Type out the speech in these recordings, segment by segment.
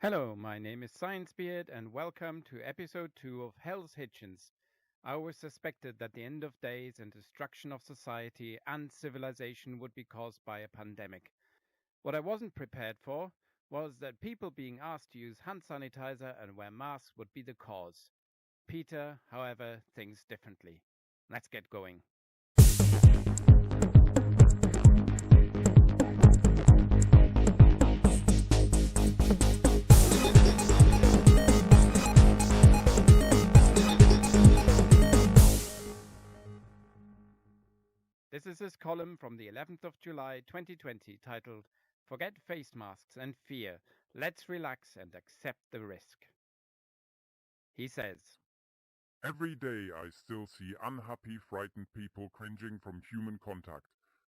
Hello, my name is Science Beard, and welcome to episode 2 of Hell's Hitchens. I always suspected that the end of days and destruction of society and civilization would be caused by a pandemic. What I wasn't prepared for was that people being asked to use hand sanitizer and wear masks would be the cause. Peter, however, thinks differently. Let's get going. This is his column from the 11th of July 2020 titled Forget Face Masks and Fear. Let's relax and accept the risk. He says, Every day I still see unhappy, frightened people cringing from human contact.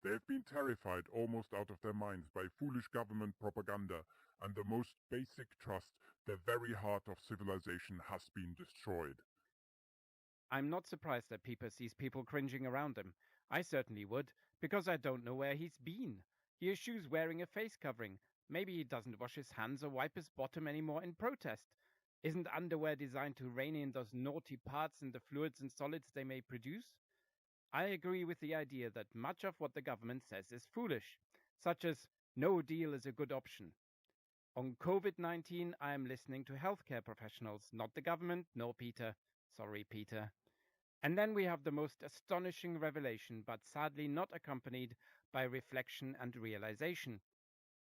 They have been terrified almost out of their minds by foolish government propaganda, and the most basic trust, the very heart of civilization, has been destroyed. I'm not surprised that Peter sees people cringing around him. I certainly would, because I don't know where he's been. He eschews wearing a face covering. Maybe he doesn't wash his hands or wipe his bottom anymore in protest. Isn't underwear designed to rein in those naughty parts and the fluids and solids they may produce? I agree with the idea that much of what the government says is foolish, such as no deal is a good option. On COVID-19, I am listening to healthcare professionals, not the government, nor Peter. Sorry, Peter. And then we have the most astonishing revelation, but sadly not accompanied by reflection and realization.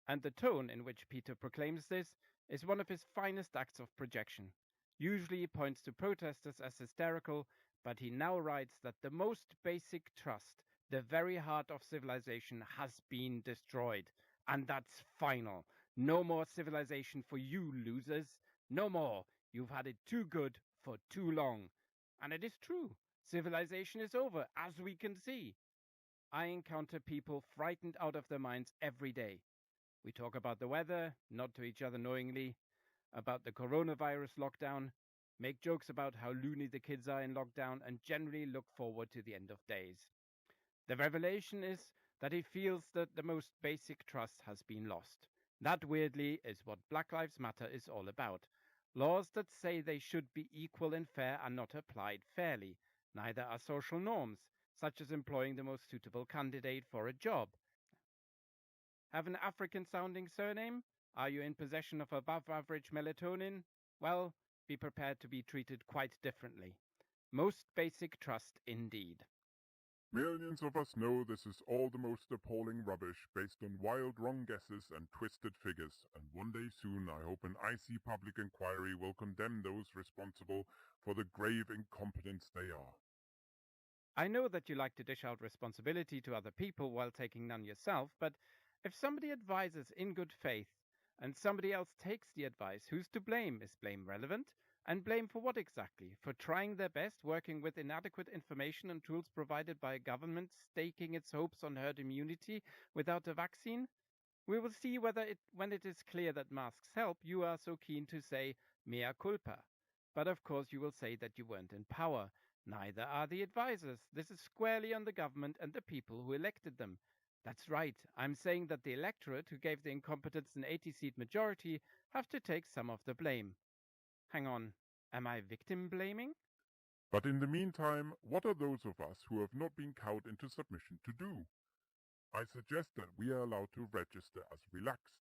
And the tone in which Peter proclaims this is one of his finest acts of projection. Usually he points to protesters as hysterical, but he now writes that the most basic trust, the very heart of civilization, has been destroyed. And that's final. No more civilization for you losers. No more. You've had it too good for too long. And it is true. Civilization is over, as we can see. I encounter people frightened out of their minds every day. We talk about the weather, nod to each other knowingly, about the coronavirus lockdown, make jokes about how loony the kids are in lockdown, and generally look forward to the end of days. The revelation is that he feels that the most basic trust has been lost. That, weirdly, is what Black Lives Matter is all about. Laws that say they should be equal and fair are not applied fairly. Neither are social norms, such as employing the most suitable candidate for a job. Have an African-sounding surname? Are you in possession of above-average melatonin? Well, be prepared to be treated quite differently. Most basic trust indeed. Millions of us know this is all the most appalling rubbish based on wild wrong guesses and twisted figures, and one day soon I hope an icy public inquiry will condemn those responsible for the grave incompetence they are. I know that you like to dish out responsibility to other people while taking none yourself, but if somebody advises in good faith and somebody else takes the advice, who's to blame? Is blame relevant? And blame for what exactly? For trying their best, working with inadequate information and tools provided by a government, staking its hopes on herd immunity without a vaccine? We will see whether when it is clear that masks help, you are so keen to say mea culpa. But of course you will say that you weren't in power. Neither are the advisors. This is squarely on the government and the people who elected them. That's right. I'm saying that the electorate who gave the incompetents an 80-seat majority have to take some of the blame. Hang on. Am I victim blaming? But in the meantime, what are those of us who have not been cowed into submission to do? I suggest that we are allowed to register as relaxed.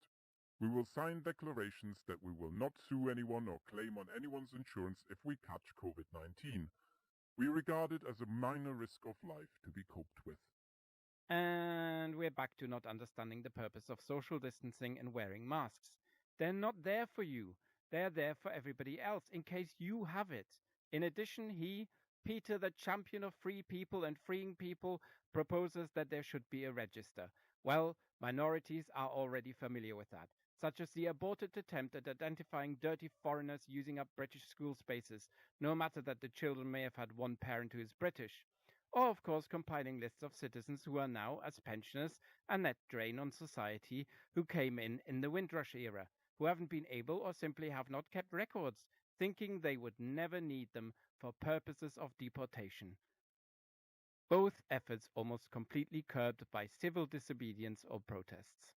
We will sign declarations that we will not sue anyone or claim on anyone's insurance if we catch COVID-19. We regard it as a minor risk of life to be coped with. And we're back to not understanding the purpose of social distancing and wearing masks. They're not there for you. They're there for everybody else, in case you have it. In addition, Peter, the champion of free people and freeing people, proposes that there should be a register. Well, minorities are already familiar with that, such as the aborted attempt at identifying dirty foreigners using up British school spaces, no matter that the children may have had one parent who is British. Or, of course, compiling lists of citizens who are now, as pensioners, a net drain on society, who came in the windrush era, who haven't been able or simply have not kept records, thinking they would never need them for purposes of deportation. Both efforts almost completely curbed by civil disobedience or protests.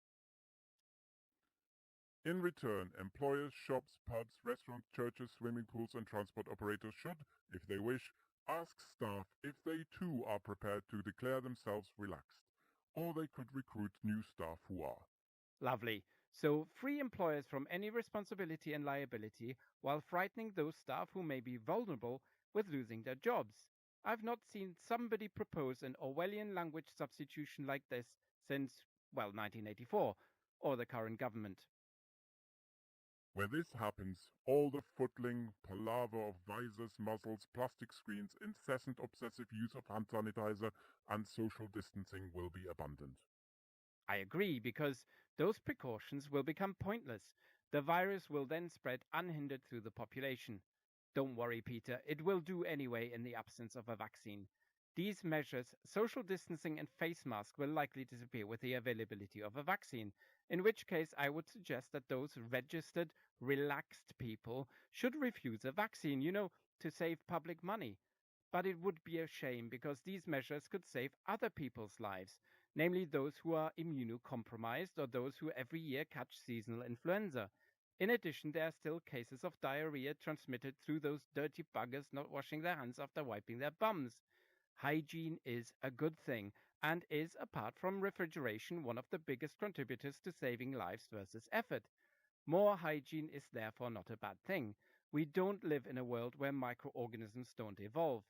In return, employers, shops, pubs, restaurants, churches, swimming pools and transport operators should, if they wish, ask staff if they too are prepared to declare themselves relaxed, or they could recruit new staff who are. Lovely. So free employers from any responsibility and liability while frightening those staff who may be vulnerable with losing their jobs. I've not seen somebody propose an Orwellian language substitution like this since, well, 1984, or the current government. Where this happens, all the footling palaver of visors, muzzles, plastic screens, incessant obsessive use of hand sanitizer and social distancing will be abandoned. I agree, because those precautions will become pointless. The virus will then spread unhindered through the population. Don't worry, Peter, it will do anyway in the absence of a vaccine. These measures, social distancing and face masks, will likely disappear with the availability of a vaccine, in which case I would suggest that those registered, relaxed people should refuse a vaccine, to save public money. But it would be a shame, because these measures could save other people's lives, namely those who are immunocompromised or those who every year catch seasonal influenza. In addition, there are still cases of diarrhea transmitted through those dirty buggers not washing their hands after wiping their bums. Hygiene is a good thing and is, apart from refrigeration, one of the biggest contributors to saving lives versus effort. More hygiene is therefore not a bad thing. We don't live in a world where microorganisms don't evolve.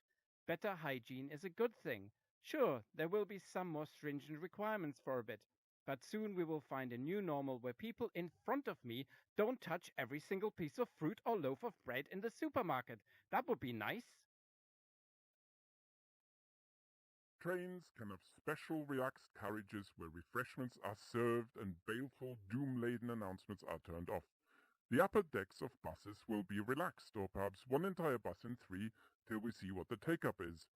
Better hygiene is a good thing. Sure, there will be some more stringent requirements for a bit, but soon we will find a new normal where people in front of me don't touch every single piece of fruit or loaf of bread in the supermarket. That would be nice. Trains can have special relaxed carriages where refreshments are served and baleful, doom-laden announcements are turned off. The upper decks of buses will be relaxed, or perhaps one entire bus in three, till we see what the take-up is.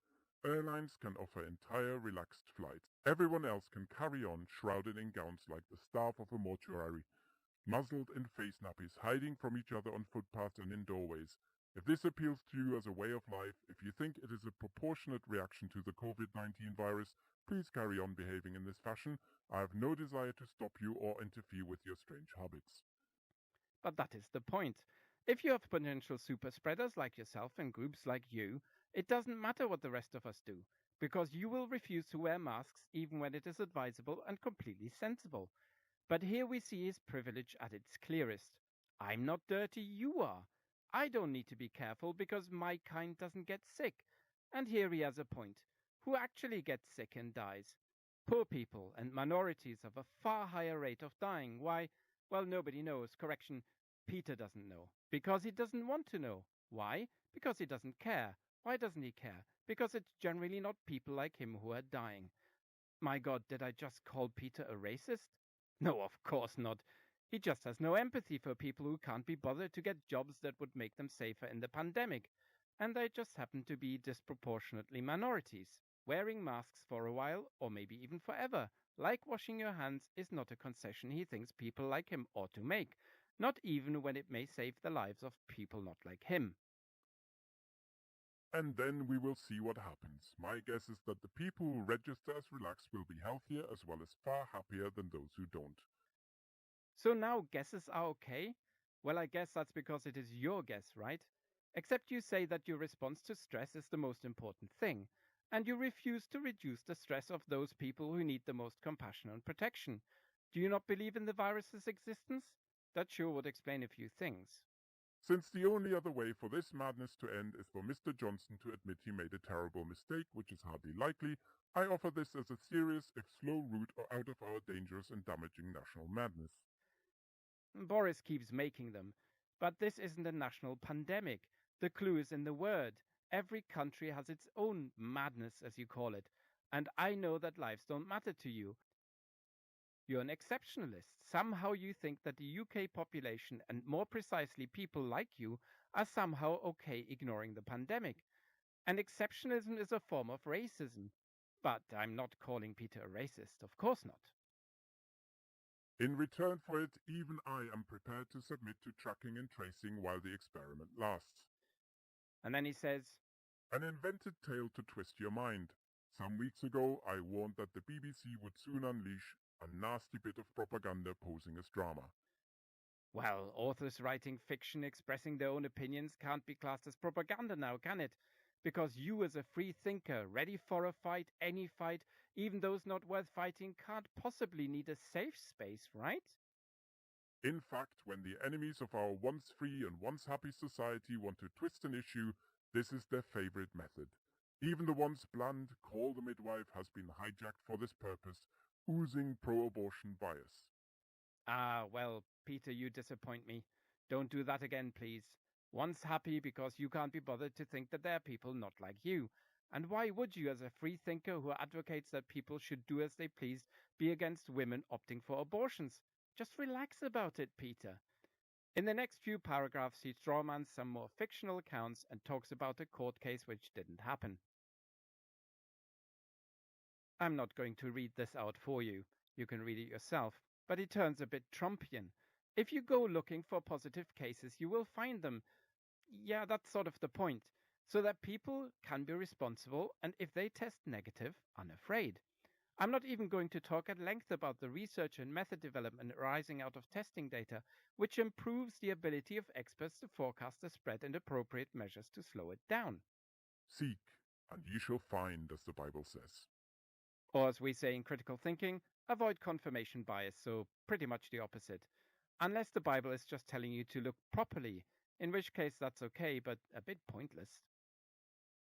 Airlines can offer entire relaxed flights. Everyone else can carry on, shrouded in gowns like the staff of a mortuary, muzzled in face nappies, hiding from each other on footpaths and in doorways. If this appeals to you as a way of life, if you think it is a proportionate reaction to the COVID-19 virus, please carry on behaving in this fashion. I have no desire to stop you or interfere with your strange habits. But that is the point. If you have potential super spreaders like yourself and groups like you, it doesn't matter what the rest of us do, because you will refuse to wear masks even when it is advisable and completely sensible. But here we see his privilege at its clearest. I'm not dirty, you are. I don't need to be careful because my kind doesn't get sick. And here he has a point. Who actually gets sick and dies? Poor people and minorities have a far higher rate of dying. Why? Well, nobody knows. Correction, Peter doesn't know. Because he doesn't want to know. Why? Because he doesn't care. Why doesn't he care? Because it's generally not people like him who are dying. My God, did I just call Peter a racist? No, of course not. He just has no empathy for people who can't be bothered to get jobs that would make them safer in the pandemic. And they just happen to be disproportionately minorities. Wearing masks for a while, or maybe even forever, like washing your hands, is not a concession he thinks people like him ought to make, not even when it may save the lives of people not like him. And then we will see what happens. My guess is that the people who register as relaxed will be healthier as well as far happier than those who don't. So now guesses are okay? Well, I guess that's because it is your guess, right? Except you say that your response to stress is the most important thing, and you refuse to reduce the stress of those people who need the most compassion and protection. Do you not believe in the virus's existence? That sure would explain a few things. Since the only other way for this madness to end is for Mr. Johnson to admit he made a terrible mistake, which is hardly likely, I offer this as a serious, if slow, route out of our dangerous and damaging national madness. Boris keeps making them. But this isn't a national pandemic. The clue is in the word. Every country has its own madness, as you call it. And I know that lives don't matter to you. You're an exceptionalist. Somehow you think that the UK population, and more precisely people like you, are somehow okay ignoring the pandemic. And exceptionalism is a form of racism. But I'm not calling Peter a racist, of course not. In return for it, even I am prepared to submit to tracking and tracing while the experiment lasts. And then he says, An invented tale to twist your mind. Some weeks ago, I warned that the BBC would soon unleash a nasty bit of propaganda posing as drama. Well, authors writing fiction expressing their own opinions can't be classed as propaganda now, can it? Because you, as a free thinker, ready for a fight, any fight, even those not worth fighting, can't possibly need a safe space, right? In fact, when the enemies of our once free and once happy society want to twist an issue, this is their favorite method. Even the once bland "call the midwife" has been hijacked for this purpose, oozing pro-abortion bias. Ah, well, Peter, you disappoint me. Don't do that again, please. Once happy because you can't be bothered to think that there are people not like you. And why would you, as a free thinker who advocates that people should do as they please, be against women opting for abortions? Just relax about it, Peter. In the next few paragraphs, he strawmans some more fictional accounts and talks about a court case which didn't happen. I'm not going to read this out for you. You can read it yourself. But he turns a bit Trumpian. If you go looking for positive cases, you will find them. Yeah, that's sort of the point. So that people can be responsible and if they test negative, unafraid. I'm not even going to talk at length about the research and method development arising out of testing data, which improves the ability of experts to forecast the spread and appropriate measures to slow it down. Seek, and ye shall find, as the Bible says. Or as we say in critical thinking, avoid confirmation bias, so pretty much the opposite. Unless the Bible is just telling you to look properly, in which case that's okay, but a bit pointless.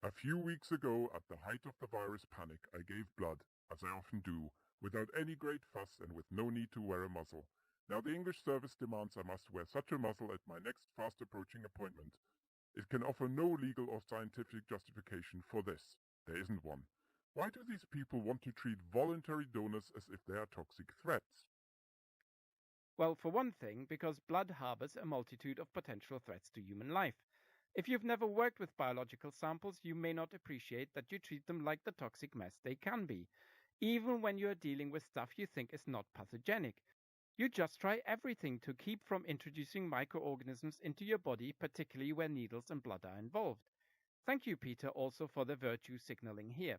A few weeks ago, at the height of the virus panic, I gave blood, as I often do, without any great fuss and with no need to wear a muzzle. Now the English service demands I must wear such a muzzle at my next fast-approaching appointment. It can offer no legal or scientific justification for this. There isn't one. Why do these people want to treat voluntary donors as if they are toxic threats? Well, for one thing, because blood harbors a multitude of potential threats to human life. If you've never worked with biological samples, you may not appreciate that you treat them like the toxic mess they can be, even when you are dealing with stuff you think is not pathogenic. You just try everything to keep from introducing microorganisms into your body, particularly where needles and blood are involved. Thank you, Peter, also for the virtue signaling here.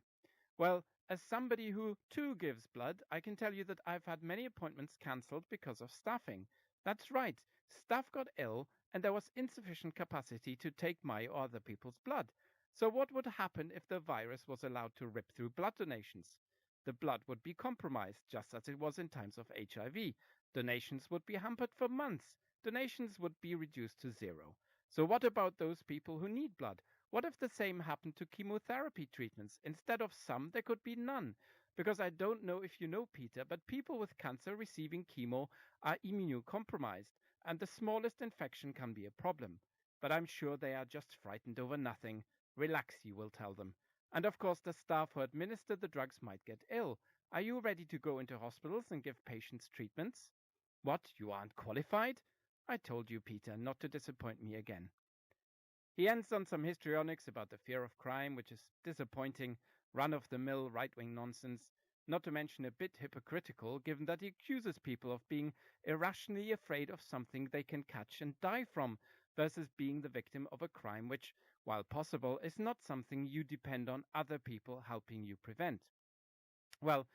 Well, as somebody who too gives blood, I can tell you that I've had many appointments cancelled because of staffing. That's right, staff got ill and there was insufficient capacity to take my or other people's blood. So what would happen if the virus was allowed to rip through blood donations? The blood would be compromised, just as it was in times of HIV. Donations would be hampered for months. Donations would be reduced to zero. So what about those people who need blood? What if the same happened to chemotherapy treatments? Instead of some, there could be none. Because I don't know if you know, Peter, but people with cancer receiving chemo are immunocompromised, and the smallest infection can be a problem. But I'm sure they are just frightened over nothing. Relax, you will tell them. And of course, the staff who administer the drugs might get ill. Are you ready to go into hospitals and give patients treatments? What, you aren't qualified? I told you, Peter, not to disappoint me again. He ends on some histrionics about the fear of crime, which is disappointing, run-of-the-mill right-wing nonsense, not to mention a bit hypocritical, given that he accuses people of being irrationally afraid of something they can catch and die from, versus being the victim of a crime which, while possible, is not something you depend on other people helping you prevent. Well,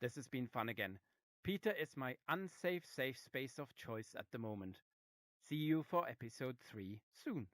this has been fun again. Peter is my unsafe safe space of choice at the moment. See you for episode 3 soon.